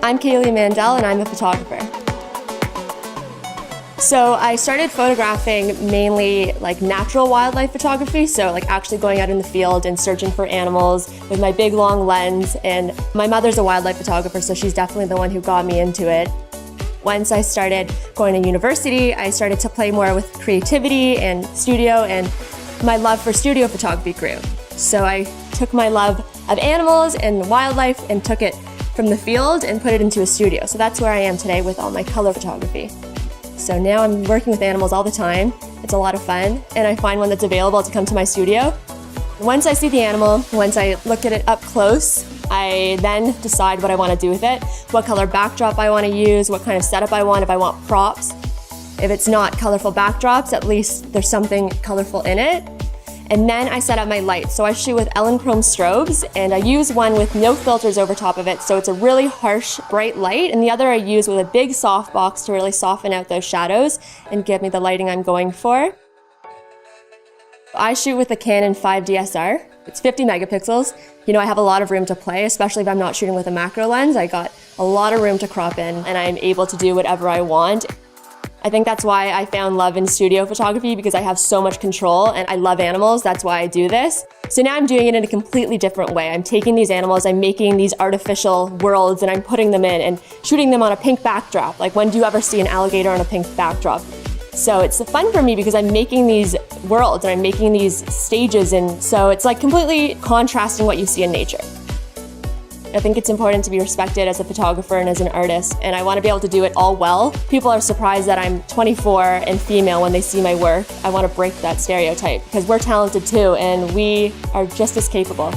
I'm Kailee Mandel and I'm a photographer. So I started photographing mainly like natural wildlife photography, so like actually going out in the field and searching for animals with my big long lens. And my mother's a wildlife photographer, so she's definitely the one who got me into it. Once I started going to university, I started to play more with creativity and studio, and my love for studio photography grew. So I took my love of animals and wildlife and took it from the field and put it into a studio. So that's where I am today with all my color photography. So now I'm working with animals all the time. It's a lot of fun, and I find one that's available to come to my studio. Once I see the animal, once I look at it up close, I then decide what I want to do with it, what color backdrop I want to use, what kind of setup I want, if I want props. If it's not colorful backdrops, at least there's something colorful in it. And then I set up my lights. So I shoot with Chrome strobes, and I use one with no filters over top of it, so it's a really harsh, bright light, and the other I use with a big softbox to really soften out those shadows and give me the lighting I'm going for. I shoot with the Canon 5 DSR. It's 50 megapixels. You know, I have a lot of room to play, especially if I'm not shooting with a macro lens. I got a lot of room to crop in, and I'm able to do whatever I want. I think that's why I found love in studio photography, because I have so much control and I love animals. That's why I do this. So now I'm doing it in a completely different way. I'm taking these animals, I'm making these artificial worlds, and I'm putting them in and shooting them on a pink backdrop. Like, when do you ever see an alligator on a pink backdrop? So it's fun for me because I'm making these worlds and I'm making these stages, and so it's like completely contrasting what you see in nature. I think it's important to be respected as a photographer and as an artist, and I want to be able to do it all well. People are surprised that I'm 24 and female when they see my work. I want to break that stereotype because we're talented too, and we are just as capable.